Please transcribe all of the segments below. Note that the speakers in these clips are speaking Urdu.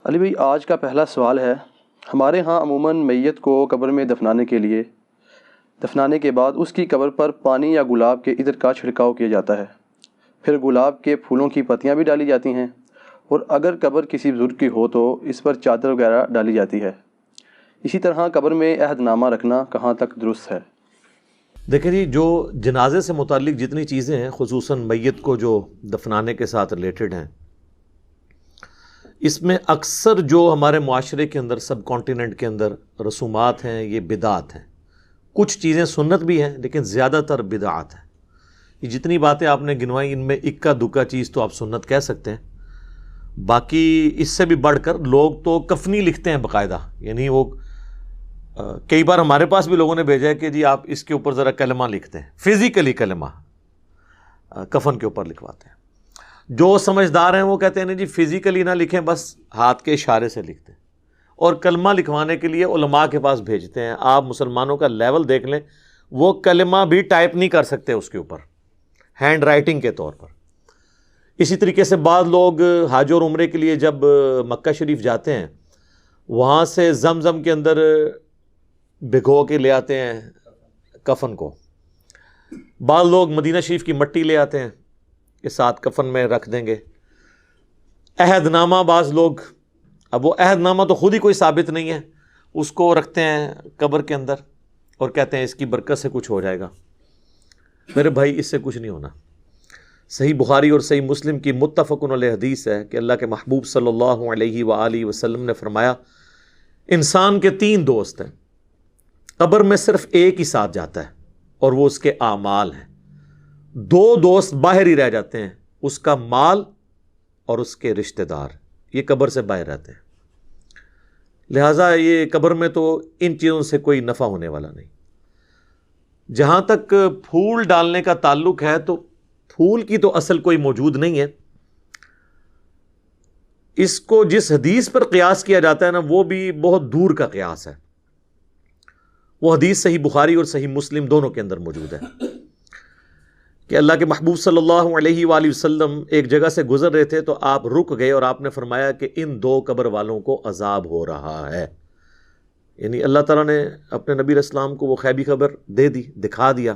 علی بھائی، آج کا پہلا سوال ہے۔ ہمارے ہاں عموماً میت کو قبر میں دفنانے کے بعد اس کی قبر پر پانی یا گلاب کے عطر کا چھڑکاؤ کیا جاتا ہے، پھر گلاب کے پھولوں کی پتیاں بھی ڈالی جاتی ہیں، اور اگر قبر کسی بزرگ کی ہو تو اس پر چادر وغیرہ ڈالی جاتی ہے۔ اسی طرح قبر میں عہد نامہ رکھنا کہاں تک درست ہے؟ دیکھیں جی، جو جنازے سے متعلق جتنی چیزیں ہیں، خصوصاً میت کو جو دفنانے کے ساتھ ریلیٹڈ ہیں، اس میں اکثر جو ہمارے معاشرے کے اندر، سب کانٹیننٹ کے اندر رسومات ہیں، یہ بدعات ہیں۔ کچھ چیزیں سنت بھی ہیں لیکن زیادہ تر بدعات ہیں۔ یہ جتنی باتیں آپ نے گنوائی، ان میں اکا دکا چیز تو آپ سنت کہہ سکتے ہیں۔ باقی اس سے بھی بڑھ کر لوگ تو کفنی لکھتے ہیں باقاعدہ، یعنی وہ کئی بار ہمارے پاس بھی لوگوں نے بھیجا ہے کہ جی آپ اس کے اوپر ذرا کلمہ لکھتے ہیں، فزیکلی کلمہ کفن کے اوپر لکھواتے ہیں۔ جو سمجھدار ہیں وہ کہتے ہیں نہیں جی فزیکلی نہ لکھیں، بس ہاتھ کے اشارے سے لکھتے ہیں، اور کلمہ لکھوانے کے لیے علماء کے پاس بھیجتے ہیں۔ آپ مسلمانوں کا لیول دیکھ لیں، وہ کلمہ بھی ٹائپ نہیں کر سکتے اس کے اوپر، ہینڈ رائٹنگ کے طور پر۔ اسی طریقے سے بعض لوگ حج اور عمرے کے لیے جب مکہ شریف جاتے ہیں، وہاں سے زمزم کے اندر بھگو کے لے آتے ہیں کفن کو۔ بعض لوگ مدینہ شریف کی مٹی لے آتے ہیں کہ ساتھ کفن میں رکھ دیں گے۔ عہد نامہ بعض لوگ، اب وہ عہد نامہ تو خود ہی کوئی ثابت نہیں ہے، اس کو رکھتے ہیں قبر کے اندر اور کہتے ہیں اس کی برکت سے کچھ ہو جائے گا۔ میرے بھائی، اس سے کچھ نہیں ہونا۔ صحیح بخاری اور صحیح مسلم کی متفق علیہ حدیث ہے کہ اللہ کے محبوب صلی اللہ علیہ وآلہ وسلم نے فرمایا، انسان کے 3 دوست ہیں، قبر میں صرف ایک ہی ساتھ جاتا ہے اور وہ اس کے اعمال ہیں۔ 2 دوست باہر ہی رہ جاتے ہیں، اس کا مال اور اس کے رشتہ دار، یہ قبر سے باہر رہتے ہیں۔ لہٰذا یہ قبر میں تو ان چیزوں سے کوئی نفع ہونے والا نہیں۔ جہاں تک پھول ڈالنے کا تعلق ہے، تو پھول کی تو اصل کوئی موجود نہیں ہے۔ اس کو جس حدیث پر قیاس کیا جاتا ہے نا، وہ بھی بہت دور کا قیاس ہے۔ وہ حدیث صحیح بخاری اور صحیح مسلم دونوں کے اندر موجود ہے کہ اللہ کے محبوب صلی اللہ علیہ وآلہ وسلم ایک جگہ سے گزر رہے تھے، تو آپ رک گئے اور آپ نے فرمایا کہ ان 2 قبر والوں کو عذاب ہو رہا ہے۔ یعنی اللہ تعالیٰ نے اپنے نبی علیہ السلام کو وہ غیبی خبر دے دی، دکھا دیا،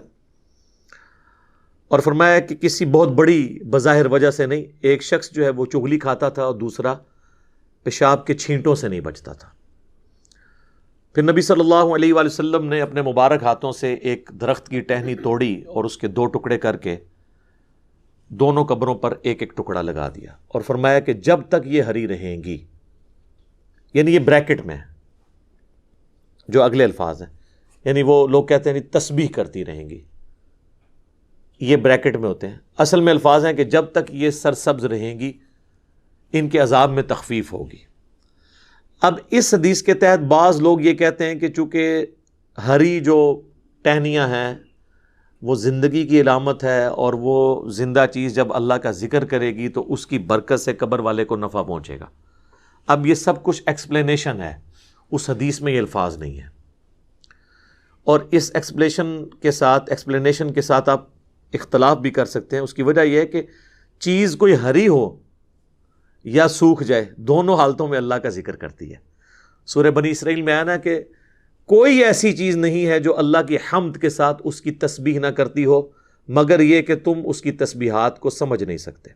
اور فرمایا کہ کسی بہت بڑی بظاہر وجہ سے نہیں، ایک شخص جو ہے وہ چغلی کھاتا تھا اور دوسرا پیشاب کے چھینٹوں سے نہیں بچتا تھا۔ پھر نبی صلی اللہ علیہ وآلہ وسلم نے اپنے مبارک ہاتھوں سے ایک درخت کی ٹہنی توڑی اور اس کے 2 ٹکڑے کر کے دونوں قبروں پر ایک ایک ٹکڑا لگا دیا، اور فرمایا کہ جب تک یہ ہری رہیں گی، یعنی یہ بریکٹ میں ہے جو اگلے الفاظ ہیں، یعنی وہ لوگ کہتے ہیں تسبیح کرتی رہیں گی، یہ بریکٹ میں ہوتے ہیں۔ اصل میں الفاظ ہیں کہ جب تک یہ سرسبز رہیں گی، ان کے عذاب میں تخفیف ہوگی۔ اب اس حدیث کے تحت بعض لوگ یہ کہتے ہیں کہ چونکہ ہری جو ٹہنیاں ہیں وہ زندگی کی علامت ہے، اور وہ زندہ چیز جب اللہ کا ذکر کرے گی تو اس کی برکت سے قبر والے کو نفع پہنچے گا۔ اب یہ سب کچھ ایکسپلینیشن ہے، اس حدیث میں یہ الفاظ نہیں ہے، اور اس ایکسپلینیشن کے ساتھ آپ اختلاف بھی کر سکتے ہیں۔ اس کی وجہ یہ ہے کہ چیز کوئی ہری ہو یا سوکھ جائے، دونوں حالتوں میں اللہ کا ذکر کرتی ہے۔ سورہ بنی اسرائیل میں آیا نا کہ کوئی ایسی چیز نہیں ہے جو اللہ کی حمد کے ساتھ اس کی تسبیح نہ کرتی ہو، مگر یہ کہ تم اس کی تسبیحات کو سمجھ نہیں سکتے۔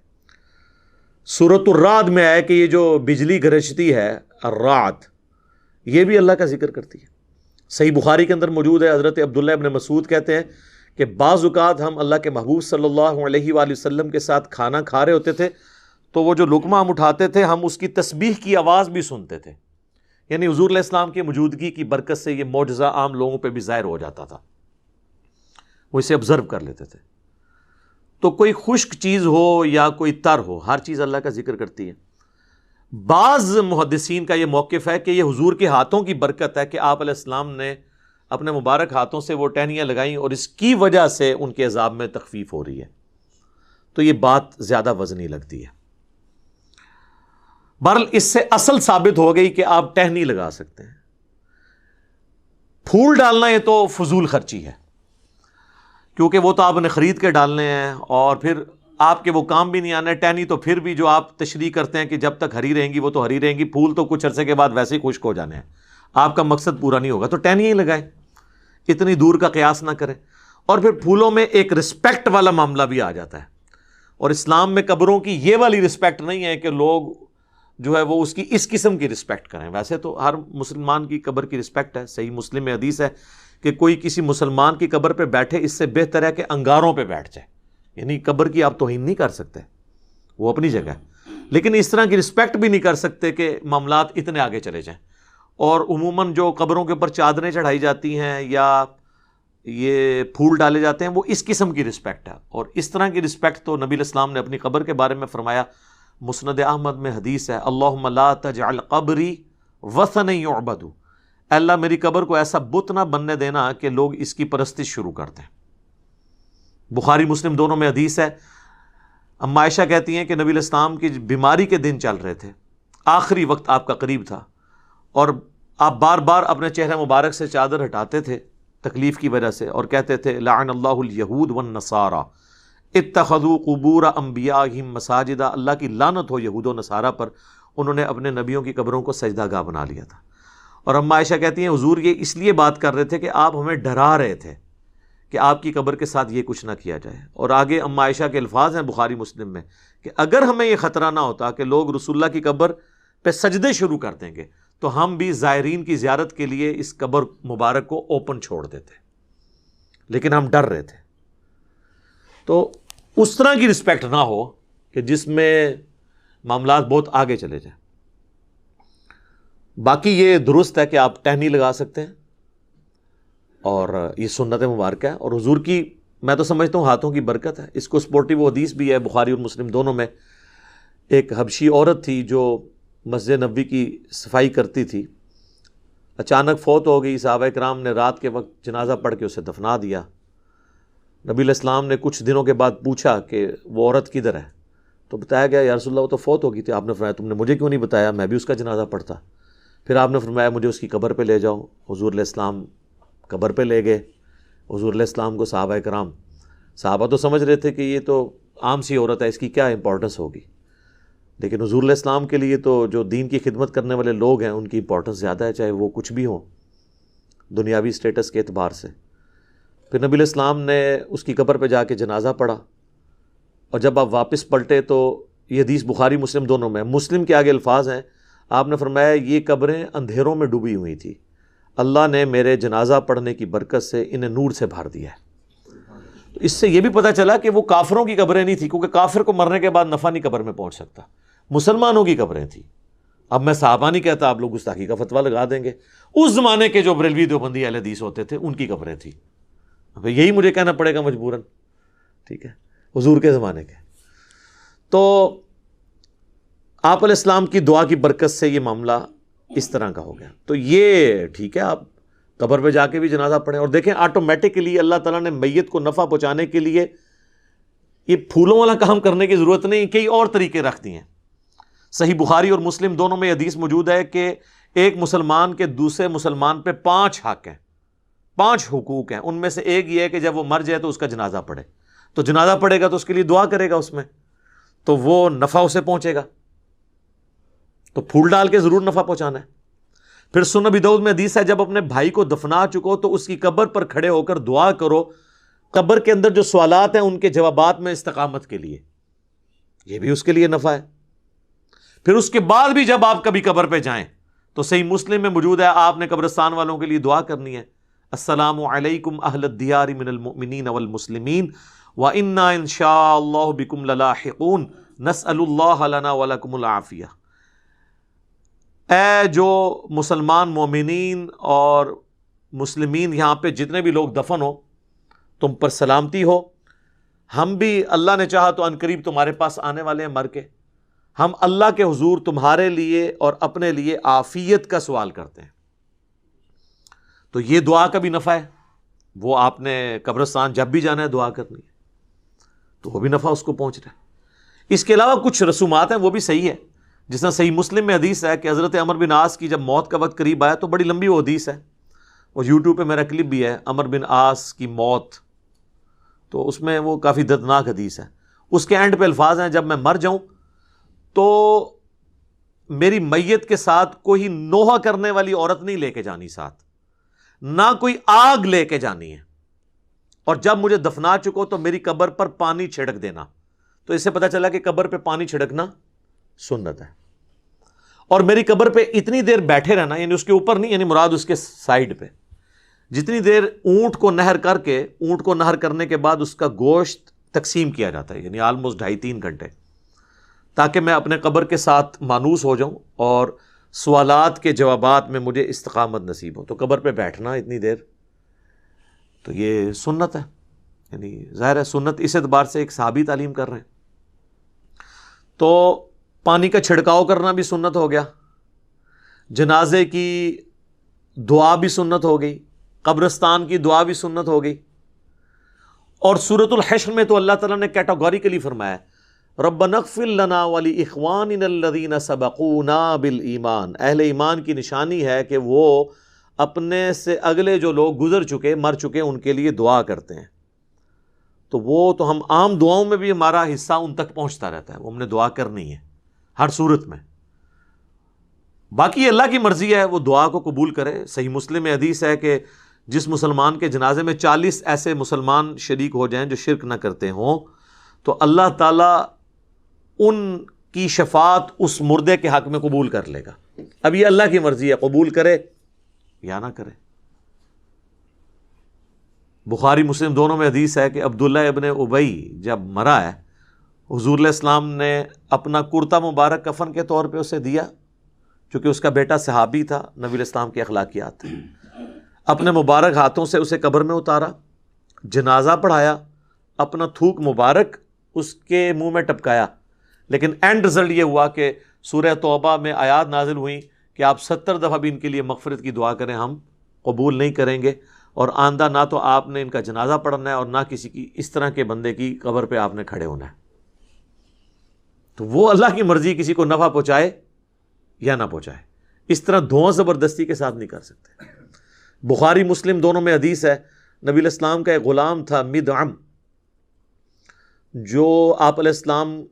سورۃ الرعد میں آیا کہ یہ جو بجلی گرجتی ہے، الرعد، یہ بھی اللہ کا ذکر کرتی ہے۔ صحیح بخاری کے اندر موجود ہے، حضرت عبداللہ ابن مسعود کہتے ہیں کہ بعض اوقات ہم اللہ کے محبوب صلی اللہ علیہ وآلہ وسلم کے ساتھ کھانا کھا رہے ہوتے تھے، تو وہ جو لقمہ ہم اٹھاتے تھے، ہم اس کی تسبیح کی آواز بھی سنتے تھے۔ یعنی حضور علیہ السلام کی موجودگی کی برکت سے یہ معجزہ عام لوگوں پہ بھی ظاہر ہو جاتا تھا، وہ اسے آبزرو کر لیتے تھے۔ تو کوئی خشک چیز ہو یا کوئی تر ہو، ہر چیز اللہ کا ذکر کرتی ہے۔ بعض محدثین کا یہ موقف ہے کہ یہ حضور کے ہاتھوں کی برکت ہے کہ آپ علیہ السلام نے اپنے مبارک ہاتھوں سے وہ ٹہنیاں لگائیں، اور اس کی وجہ سے ان کے عذاب میں تخفیف ہو رہی ہے۔ تو یہ بات زیادہ وزنی لگتی ہے۔ بہرحال اس سے اصل ثابت ہو گئی کہ آپ ٹہنی لگا سکتے ہیں۔ پھول ڈالنا یہ تو فضول خرچی ہے، کیونکہ وہ تو آپ نے خرید کے ڈالنے ہیں، اور پھر آپ کے وہ کام بھی نہیں آنا. ٹہنی تو پھر بھی جو آپ تشریح کرتے ہیں کہ جب تک ہری رہیں گی وہ تو ہری رہیں گی, پھول تو کچھ عرصے کے بعد ویسے ہی خشک ہو جانے ہیں, آپ کا مقصد پورا نہیں ہوگا, تو ٹہنی ہی لگائیں, اتنی دور کا قیاس نہ کریں. اور پھر پھولوں میں ایک رسپیکٹ والا معاملہ بھی آ جاتا ہے, اور اسلام میں قبروں کی یہ والی رسپیکٹ نہیں ہے کہ لوگ جو ہے وہ اس کی اس قسم کی رسپیکٹ کریں. ویسے تو ہر مسلمان کی قبر کی رسپیکٹ ہے, صحیح مسلم میں حدیث ہے کہ کوئی کسی مسلمان کی قبر پہ بیٹھے اس سے بہتر ہے کہ انگاروں پہ بیٹھ جائے. یعنی قبر کی آپ توہین نہیں کر سکتے, وہ اپنی جگہ ہے, لیکن اس طرح کی رسپیکٹ بھی نہیں کر سکتے کہ معاملات اتنے آگے چلے جائیں. اور عموماً جو قبروں کے اوپر چادریں چڑھائی جاتی ہیں یا یہ پھول ڈالے جاتے ہیں وہ اس قسم کی رسپیکٹ ہے. اور اس طرح کی رسپیکٹ تو نبی علیہ السلام نے اپنی قبر کے بارے میں فرمایا, مسند احمد میں حدیث ہے, اللہم لا تجعل قبری وثنا یعبد, اللہ میری قبر کو ایسا بت نہ بننے دینا کہ لوگ اس کی پرستش شروع کر دیں. بخاری مسلم دونوں میں حدیث ہے. اما عائشہ کہتی ہیں کہ نبی علیہ السلام کی بیماری کے دن چل رہے تھے, آخری وقت آپ کا قریب تھا, اور آپ بار بار اپنے چہرے مبارک سے چادر ہٹاتے تھے تکلیف کی وجہ سے, اور کہتے تھے لعن اللہ الیہود والنصارى اتخذوا قبور انبیائہم مساجدا, اللہ کی لعنت ہو یہود و نصارہ پر, انہوں نے اپنے نبیوں کی قبروں کو سجدہ گاہ بنا لیا تھا. اور اما عائشہ کہتی ہیں حضور یہ اس لیے بات کر رہے تھے کہ آپ ہمیں ڈرا رہے تھے کہ آپ کی قبر کے ساتھ یہ کچھ نہ کیا جائے. اور آگے اما عائشہ کے الفاظ ہیں بخاری مسلم میں کہ اگر ہمیں یہ خطرہ نہ ہوتا کہ لوگ رسول اللہ کی قبر پہ سجدے شروع کر دیں گے تو ہم بھی زائرین کی زیارت کے لیے اس قبر مبارک کو اوپن چھوڑ دیتے, لیکن ہم ڈر رہے تھے. تو اس طرح کی رسپیکٹ نہ ہو کہ جس میں معاملات بہت آگے چلے جائیں. باقی یہ درست ہے کہ آپ ٹہنی لگا سکتے ہیں, اور یہ سنت مبارکہ ہے, اور حضور کی میں تو سمجھتا ہوں ہاتھوں کی برکت ہے. اس کو سپورٹی وہ حدیث بھی ہے بخاری اور مسلم دونوں میں. ایک حبشی عورت تھی جو مسجد نبوی کی صفائی کرتی تھی, اچانک فوت ہو گئی. صحابہ کرام نے رات کے وقت جنازہ پڑھ کے اسے دفنا دیا. نبی علیہ السلام نے کچھ دنوں کے بعد پوچھا کہ وہ عورت کدھر ہے, تو بتایا گیا یا رسول اللہ وہ تو فوت ہو گئی تھی. آپ نے فرمایا تم نے مجھے کیوں نہیں بتایا, میں بھی اس کا جنازہ پڑھتا. پھر آپ نے فرمایا مجھے اس کی قبر پہ لے جاؤ. حضور علیہ السلام قبر پہ لے گئے. حضور علیہ السلام کو صحابہ تو سمجھ رہے تھے کہ یہ تو عام سی عورت ہے, اس کی کیا امپورٹنس ہوگی, لیکن حضور علیہ السلام کے لیے تو جو دین کی خدمت کرنے والے لوگ ہیں ان کی امپورٹنس زیادہ ہے, چاہے وہ کچھ بھی ہوں دنیاوی سٹیٹس کے اعتبار سے. پھر نبی علیہ السلام نے اس کی قبر پہ جا کے جنازہ پڑھا, اور جب آپ واپس پلٹے تو یہ حدیث بخاری مسلم دونوں میں, مسلم کے آگے الفاظ ہیں, آپ نے فرمایا یہ قبریں اندھیروں میں ڈوبی ہوئی تھی, اللہ نے میرے جنازہ پڑھنے کی برکت سے انہیں نور سے بھر دیا ہے. تو اس سے یہ بھی پتہ چلا کہ وہ کافروں کی قبریں نہیں تھیں, کیونکہ کافر کو مرنے کے بعد نفع نہیں قبر میں پہنچ سکتا, مسلمانوں کی قبریں تھیں. اب میں صحابہ نہیں کہتا, آپ لوگ گستاخی کا فتویٰ لگا دیں گے. اس زمانے کے جو بریلوی دیوبندی اہل حدیث ہوتے تھے ان کی قبریں تھیں. اب یہی مجھے کہنا پڑے گا مجبوراً, ٹھیک ہے, حضور کے زمانے کے. تو آپ علیہ السلام کی دعا کی برکت سے یہ معاملہ اس طرح کا ہو گیا. تو یہ ٹھیک ہے, آپ قبر پہ جا کے بھی جنازہ پڑھیں. اور دیکھیں آٹومیٹکلی اللہ تعالیٰ نے میت کو نفع پہنچانے کے لیے یہ پھولوں والا کام کرنے کی ضرورت نہیں, کئی اور طریقے رکھ دیے ہیں. صحیح بخاری اور مسلم دونوں میں حدیث موجود ہے کہ ایک مسلمان کے دوسرے مسلمان پہ 5 حق ہیں, 5 حقوق ہیں. ان میں سے ایک یہ ہے کہ جب وہ مر جائے تو اس کا جنازہ پڑھے. تو جنازہ پڑھے گا تو اس کے لیے دعا کرے گا اس میں, تو وہ نفع اسے پہنچے گا. تو پھول ڈال کے ضرور نفع پہنچانا ہے. پھر سنن ابی داؤد میں حدیث ہے جب اپنے بھائی کو دفنا چکو تو اس کی قبر پر کھڑے ہو کر دعا کرو, قبر کے اندر جو سوالات ہیں ان کے جوابات میں استقامت کے لیے, یہ بھی اس کے لیے نفع ہے. پھر اس کے بعد بھی جب آپ کبھی قبر پہ جائیں تو صحیح مسلم میں موجود ہے آپ نے قبرستان والوں کے لیے دعا کرنی ہے, السلام علیکم اہل الدیار من المؤمنین والمسلمین وَإِنَّا إِن شَاءَ اللَّهُ بِكُمْ لَلَاحِقُونَ نَسْأَلُ اللَّهَ لَنَا وَلَكُمُ الْعَافِيَةَ. اے جو مسلمان مومنین اور مسلمین یہاں پہ جتنے بھی لوگ دفن ہو تم پر سلامتی ہو, ہم بھی اللہ نے چاہا تو عنقریب تمہارے پاس آنے والے ہیں مر کے, ہم اللہ کے حضور تمہارے لیے اور اپنے لیے عافیت کا سوال کرتے ہیں. تو یہ دعا کا بھی نفع ہے, وہ آپ نے قبرستان جب بھی جانا ہے دعا کرنی ہے تو وہ بھی نفع اس کو پہنچ رہا ہے. اس کے علاوہ کچھ رسومات ہیں وہ بھی صحیح ہے, جس طرح صحیح مسلم میں حدیث ہے کہ حضرت عمر بن عاص کی جب موت کا وقت قریب آیا تو بڑی لمبی وہ حدیث ہے, اور یوٹیوب پہ میرا کلپ بھی ہے عمر بن عاص کی موت, تو اس میں وہ کافی دردناک حدیث ہے. اس کے اینڈ پہ الفاظ ہیں جب میں مر جاؤں تو میری میت کے ساتھ کوئی نوحہ کرنے والی عورت نہیں لے کے جانی ساتھ، نہ کوئی آگ لے کے جانی ہے، اور جب مجھے دفنا چکو تو میری قبر پر پانی چھڑک دینا۔ تو اس سے پتہ چلا کہ قبر پہ پانی چھڑکنا سنت ہے، اور میری قبر پہ اتنی دیر بیٹھے رہنا، یعنی اس کے اوپر نہیں، یعنی مراد اس کے سائیڈ پہ، جتنی دیر اونٹ کو نہر کر کے، اونٹ کو نہر کرنے کے بعد اس کا گوشت تقسیم کیا جاتا ہے، یعنی آلموسٹ 2.5-3 گھنٹے، تاکہ میں اپنے قبر کے ساتھ مانوس ہو جاؤں اور سوالات کے جوابات میں مجھے استقامت نصیب ہو۔ تو قبر پہ بیٹھنا اتنی دیر، تو یہ سنت ہے، یعنی ظاہر ہے سنت اس اعتبار سے ایک صحابی تعلیم کر رہے ہیں۔ تو پانی کا چھڑکاؤ کرنا بھی سنت ہو گیا، جنازے کی دعا بھی سنت ہو گئی، قبرستان کی دعا بھی سنت ہو گئی، اور سورۃ الحشر میں تو اللہ تعالیٰ نے کیٹاگوریکلی فرمایا ربنا اغفر لنا ولاخواننا الذین سبقونا بالایمان، اہل ایمان کی نشانی ہے کہ وہ اپنے سے اگلے جو لوگ گزر چکے، مر چکے، ان کے لیے دعا کرتے ہیں۔ تو وہ تو ہم عام دعاؤں میں بھی ہمارا حصہ ان تک پہنچتا رہتا ہے، وہ ہم نے دعا کرنی ہے ہر صورت میں۔ باقی اللہ کی مرضی ہے، وہ دعا کو قبول کرے۔ صحیح مسلم میں حدیث ہے کہ جس مسلمان کے جنازے میں 40 ایسے مسلمان شریک ہو جائیں جو شرک نہ کرتے ہوں، تو اللہ تعالیٰ ان کی شفاعت اس مردے کے حق میں قبول کر لے گا۔ اب یہ اللہ کی مرضی ہے، قبول کرے یا نہ کرے۔ بخاری مسلم دونوں میں حدیث ہے کہ عبداللہ ابن ابی جب مرا ہے، حضور علیہ السلام نے اپنا کرتا مبارک کفن کے طور پہ اسے دیا، چونکہ اس کا بیٹا صحابی تھا، نبی علیہ السلام کی اخلاقیات تھے۔ اپنے مبارک ہاتھوں سے اسے قبر میں اتارا، جنازہ پڑھایا، اپنا تھوک مبارک اس کے منہ میں ٹپکایا، لیکن اینڈ رزلٹ یہ ہوا کہ سورہ توبہ میں آیات نازل ہوئیں کہ آپ 70 دفعہ بھی ان کے لیے مغفرت کی دعا کریں، ہم قبول نہیں کریں گے، اور آئندہ نہ تو آپ نے ان کا جنازہ پڑھنا ہے اور نہ کسی کی اس طرح کے بندے کی قبر پہ آپ نے کھڑے ہونا ہے۔ تو وہ اللہ کی مرضی، کسی کو نفع پہنچائے یا نہ پہنچائے، اس طرح دھواں زبردستی کے ساتھ نہیں کر سکتے۔ بخاری مسلم دونوں میں حدیث ہے، نبی علیہ السلام کا ایک غلام تھا مدعم، جو آپ علیہ السلام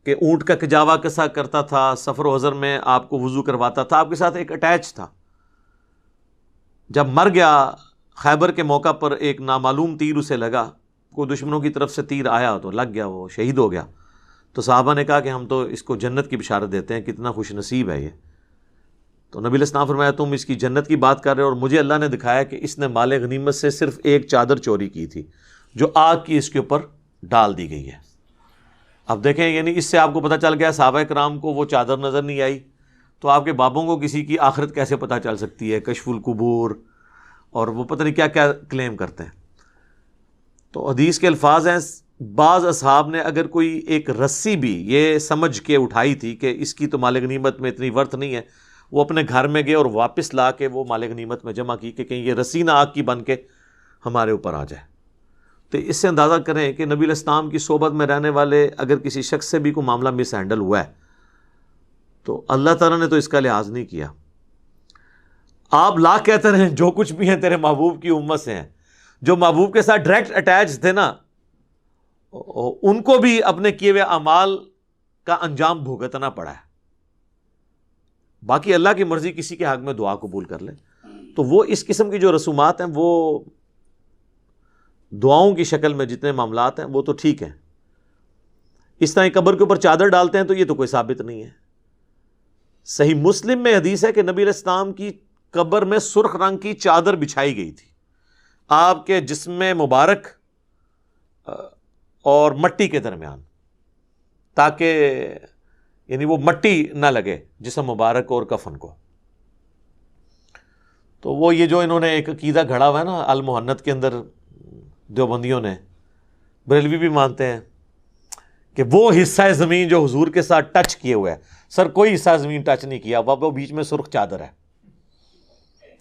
کہ اونٹ کا کجاوا کسا کرتا تھا، سفر و حضر میں آپ کو وضو کرواتا تھا، آپ کے ساتھ ایک اٹیچ تھا۔ جب مر گیا خیبر کے موقع پر ایک نامعلوم تیر اسے لگا، کوئی دشمنوں کی طرف سے تیر آیا تو لگ گیا، وہ شہید ہو گیا۔ تو صحابہ نے کہا کہ ہم تو اس کو جنت کی بشارت دیتے ہیں، کتنا خوش نصیب ہے یہ۔ تو نبی علیہ السلام فرمایا تم اس کی جنت کی بات کر رہے ہو، اور مجھے اللہ نے دکھایا کہ اس نے مال غنیمت سے صرف ایک چادر چوری کی تھی جو آگ کی اس کے اوپر ڈال دی گئی ہے۔ اب دیکھیں، یعنی اس سے آپ کو پتہ چل گیا صحابہ کرام کو وہ چادر نظر نہیں آئی، تو آپ کے بابوں کو کسی کی آخرت کیسے پتہ چل سکتی ہے؟ کشف القبور اور وہ پتہ نہیں کیا کیا کلیم کرتے ہیں۔ تو حدیث کے الفاظ ہیں، بعض اصحاب نے اگر کوئی ایک رسی بھی یہ سمجھ کے اٹھائی تھی کہ اس کی تو مال غنیمت میں اتنی ورتھ نہیں ہے، وہ اپنے گھر میں گئے اور واپس لا کے وہ مال غنیمت میں جمع کی کہ کہیں یہ رسی نہ آگ کی بن کے ہمارے اوپر آ جائے۔ تو اس سے اندازہ کریں کہ نبی علیہ السلام کی صحبت میں رہنے والے اگر کسی شخص سے بھی کوئی معاملہ مس ہینڈل ہوا ہے تو اللہ تعالیٰ نے تو اس کا لحاظ نہیں کیا۔ آپ لاکھ کہتے رہیں جو کچھ بھی ہیں تیرے محبوب کی امت سے ہیں، جو محبوب کے ساتھ ڈائریکٹ اٹیچ تھے نا، ان کو بھی اپنے کیے ہوئے اعمال کا انجام بھگتنا پڑا ہے۔ باقی اللہ کی مرضی کسی کے حق میں دعا قبول کر لے، تو وہ اس قسم کی جو رسومات ہیں، وہ دعاؤں کی شکل میں جتنے معاملات ہیں وہ تو ٹھیک ہیں۔ اس طرح قبر کے اوپر چادر ڈالتے ہیں تو یہ تو کوئی ثابت نہیں ہے۔ صحیح مسلم میں حدیث ہے کہ نبی علیہ السلام کی قبر میں سرخ رنگ کی چادر بچھائی گئی تھی، آپ کے جسم مبارک اور مٹی کے درمیان، تاکہ یعنی وہ مٹی نہ لگے جسم مبارک اور کفن کو۔ تو وہ یہ جو انہوں نے ایک عقیدہ گھڑا ہوا ہے نا المحنت کے اندر، دیوبندیوں نے، بریلوی بھی مانتے ہیں کہ وہ حصہ زمین جو حضور کے ساتھ ٹچ کیے ہوئے ہے، سر کوئی حصہ زمین ٹچ نہیں کیا، وہ بیچ میں سرخ چادر ہے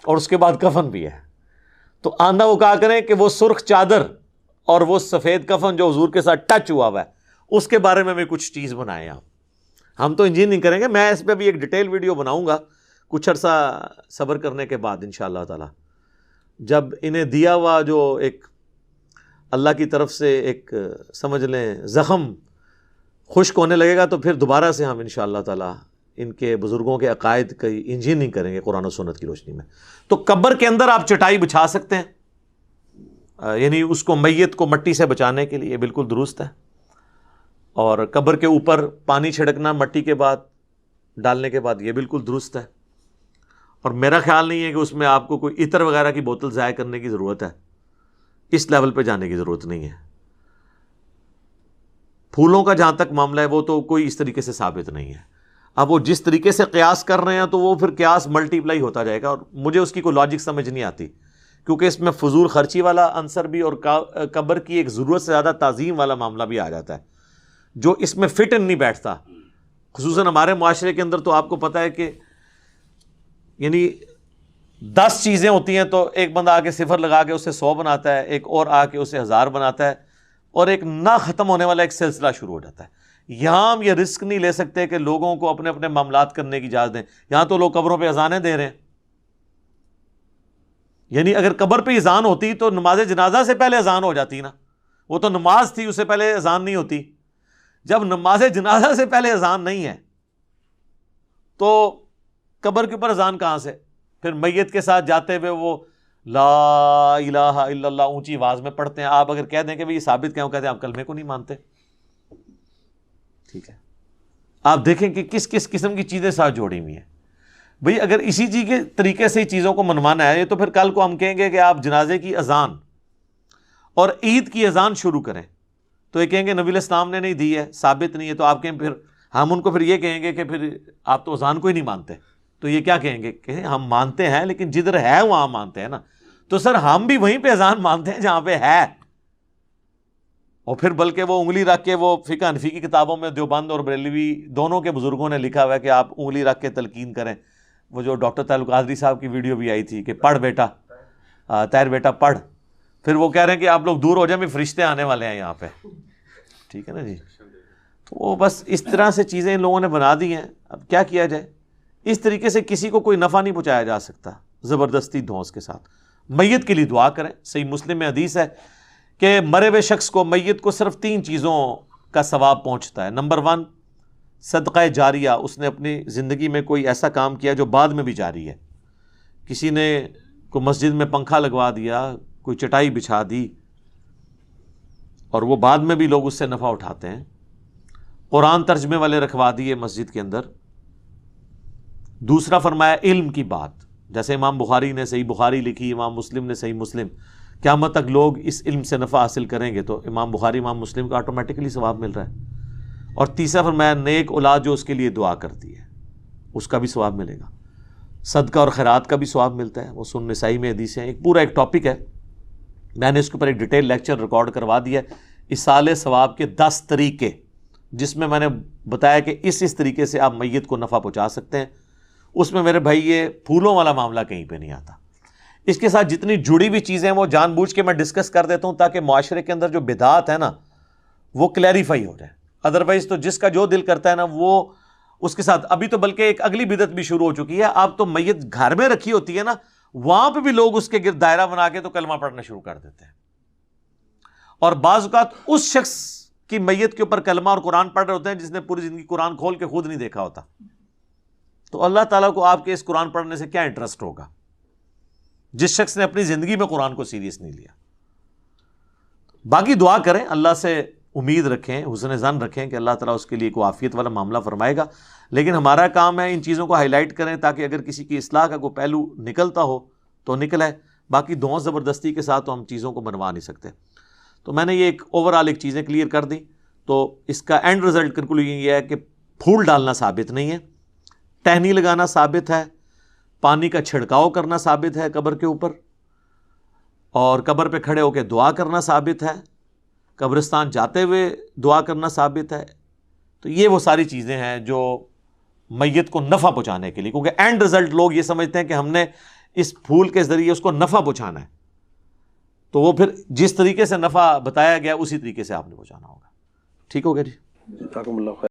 اور اس کے بعد کفن بھی ہے۔ تو آندہ وہ کہا کریں کہ وہ سرخ چادر اور وہ سفید کفن جو حضور کے ساتھ ٹچ ہوا ہے، اس کے بارے میں بھی کچھ چیز بنائیں آپ۔ ہم تو انجینئرنگ کریں گے، میں اس پہ بھی ایک ڈیٹیل ویڈیو بناؤں گا کچھ عرصہ صبر کرنے کے بعد انشاءاللہ تعالی، جب انہیں دیا ہوا جو ایک اللہ کی طرف سے ایک سمجھ لیں زخم خشک ہونے لگے گا تو پھر دوبارہ سے ہم انشاءاللہ تعالی ان کے بزرگوں کے عقائد کی انجینئرنگ کریں گے قرآن و سنت کی روشنی میں. تو قبر کے اندر آپ چٹائی بچھا سکتے ہیں، یعنی اس کو میت کو مٹی سے بچانے کے لیے بالکل درست ہے. اور قبر کے اوپر پانی چھڑکنا مٹی کے بعد ڈالنے کے بعد یہ بالکل درست ہے. اور میرا خیال نہیں ہے کہ اس میں آپ کو کوئی عطر وغیرہ کی بوتل ضائع کرنے کی ضرورت ہے، اس لیول پہ جانے کی ضرورت نہیں ہے. پھولوں کا جہاں تک معاملہ ہے وہ تو کوئی اس طریقے سے ثابت نہیں ہے. اب وہ جس طریقے سے قیاس کر رہے ہیں تو وہ پھر قیاس ملٹی پلائی ہوتا جائے گا، اور مجھے اس کی کوئی لاجک سمجھ نہیں آتی، کیونکہ اس میں فضول خرچی والا عنصر بھی اور قبر کی ایک ضرورت سے زیادہ تعظیم والا معاملہ بھی آ جاتا ہے جو اس میں فٹ ان نہیں بیٹھتا. خصوصاً ہمارے معاشرے کے اندر تو آپ کو پتہ ہے کہ یعنی 10 چیزیں ہوتی ہیں تو ایک بندہ آ کے صفر لگا کے اسے 100 بناتا ہے، ایک اور آ کے اسے 1000 بناتا ہے، اور ایک نہ ختم ہونے والا ایک سلسلہ شروع ہو جاتا ہے. یہاں ہم یہ رسک نہیں لے سکتے کہ لوگوں کو اپنے اپنے معاملات کرنے کی اجازت دیں. یہاں تو لوگ قبروں پہ اذانیں دے رہے ہیں. یعنی اگر قبر پہ اذان ہوتی تو نماز جنازہ سے پہلے اذان ہو جاتی نا، وہ تو نماز تھی، اس سے پہلے اذان نہیں ہوتی. جب نماز جنازہ سے پہلے اذان نہیں ہے تو قبر کے اوپر اذان کہاں سے؟ پھر میت کے ساتھ جاتے ہوئے وہ لا الہ الا اللہ اونچی آواز میں پڑھتے ہیں. آپ اگر کہہ دیں کہ بھئی یہ ثابت کیوں کہتے ہیں، آپ کلمے کو نہیں مانتے. ٹھیک ہے، آپ دیکھیں کہ کس کس قسم کی چیزیں ساتھ جوڑی ہوئی ہیں. بھئی اگر اسی چیز کے طریقے سے ہی چیزوں کو منوانا ہے تو پھر کل کو ہم کہیں گے کہ آپ جنازے کی اذان اور عید کی اذان شروع کریں تو یہ کہیں گے نبی علیہ السلام نے نہیں دی ہے، ثابت نہیں ہے. تو آپ کہیں پھر ہم ان کو پھر یہ کہیں گے کہ پھر آپ تو اذان کو ہی نہیں مانتے. تو یہ کیا کہیں گے کہ ہم مانتے ہیں لیکن جدھر ہے وہاں مانتے ہیں نا. تو سر ہم بھی وہیں پہ اذان مانتے ہیں جہاں پہ ہے. اور پھر بلکہ وہ انگلی رکھ کے، وہ فقہ حنفی کی کتابوں میں دیوبند اور بریلوی دونوں کے بزرگوں نے لکھا ہوا ہے کہ آپ انگلی رکھ کے تلقین کریں. وہ جو ڈاکٹر طاہر القادری صاحب کی ویڈیو بھی آئی تھی کہ پڑھ بیٹا، طاہر بیٹا پڑھ. پھر وہ کہہ رہے ہیں کہ آپ لوگ دور ہو جائیں، بھی فرشتے آنے والے ہیں یہاں پہ. ٹھیک ہے نا جی. تو وہ بس اس طرح سے چیزیں ان لوگوں نے بنا دی ہیں. اب کیا کیا جائے؟ اس طریقے سے کسی کو کوئی نفع نہیں پہنچایا جا سکتا زبردستی دھونس کے ساتھ. میت کے لیے دعا کریں. صحیح مسلم میں حدیث ہے کہ مرے ہوئے شخص کو، میت کو صرف 3 چیزوں کا ثواب پہنچتا ہے. نمبر 1 صدقہ جاریہ، اس نے اپنی زندگی میں کوئی ایسا کام کیا جو بعد میں بھی جاری ہے. کسی نے کوئی مسجد میں پنکھا لگوا دیا، کوئی چٹائی بچھا دی، اور وہ بعد میں بھی لوگ اس سے نفع اٹھاتے ہیں. قرآن ترجمے والے رکھوا دیے مسجد کے اندر. دوسرا فرمایا علم کی بات، جیسے امام بخاری نے صحیح بخاری لکھی، امام مسلم نے صحیح مسلم. قیامت تک لوگ اس علم سے نفع حاصل کریں گے تو امام بخاری امام مسلم کو آٹومیٹکلی ثواب مل رہا ہے. اور تیسرا فرمایا نیک اولاد جو اس کے لیے دعا کرتی ہے اس کا بھی ثواب ملے گا. صدقہ اور خیرات کا بھی ثواب ملتا ہے. وہ سنن نسائی میں حدیث ہیں. ایک پورا ایک ٹاپک ہے، میں نے اس کے اوپر ایک ڈیٹیل لیکچر ریکارڈ کروا دیا ہے، ایصال ثواب کے 10 طریقے، جس میں نے بتایا کہ اس طریقے سے آپ میت کو نفع پہنچا سکتے ہیں. اس میں میرے بھائی یہ پھولوں والا معاملہ کہیں پہ نہیں آتا. اس کے ساتھ جتنی جڑی ہوئی چیزیں وہ جان بوجھ کے میں ڈسکس کر دیتا ہوں تاکہ معاشرے کے اندر جو بدعات ہے نا وہ کلیریفائی ہو جائے. ادروائز تو جس کا جو دل کرتا ہے نا وہ اس کے ساتھ. ابھی تو بلکہ ایک اگلی بدعت بھی شروع ہو چکی ہے. آپ تو میت گھر میں رکھی ہوتی ہے نا، وہاں پہ بھی لوگ اس کے گرد دائرہ بنا کے تو کلمہ پڑھنا شروع کر دیتے ہیں. اور بعض اوقات اس شخص کی میت کے اوپر کلمہ اور قرآن پڑھ رہے ہوتے ہیں جس نے پوری زندگی قرآن کھول کے خود نہیں دیکھا ہوتا. تو اللہ تعالیٰ کو آپ کے اس قرآن پڑھنے سے کیا انٹرسٹ ہوگا جس شخص نے اپنی زندگی میں قرآن کو سیریس نہیں لیا. باقی دعا کریں، اللہ سے امید رکھیں، حسن ظن رکھیں کہ اللہ تعالیٰ اس کے لیے کوئی عافیت والا معاملہ فرمائے گا. لیکن ہمارا کام ہے ان چیزوں کو ہائی لائٹ کریں تاکہ اگر کسی کی اصلاح کا کوئی پہلو نکلتا ہو تو نکلے. باقی دھون زبردستی کے ساتھ تو ہم چیزوں کو بنوا نہیں سکتے. تو میں نے یہ ایک اوور آل ایک چیزیں کلیئر کر دی. تو اس کا اینڈ رزلٹ کنکلوژن یہ ہے کہ پھول ڈالنا ثابت نہیں ہے، ٹہنی لگانا ثابت ہے، پانی کا چھڑکاؤ کرنا ثابت ہے قبر کے اوپر، اور قبر پہ کھڑے ہو کے دعا کرنا ثابت ہے، قبرستان جاتے ہوئے دعا کرنا ثابت ہے. تو یہ وہ ساری چیزیں ہیں جو میت کو نفع پہنچانے کے لیے، کیونکہ اینڈ رزلٹ لوگ یہ سمجھتے ہیں کہ ہم نے اس پھول کے ذریعے اس کو نفع پہنچانا ہے، تو وہ پھر جس طریقے سے نفع بتایا گیا اسی طریقے سے آپ نے پہنچانا ہوگا. ٹھیک ہو گیا جی؟ جزاکم اللہ خیر.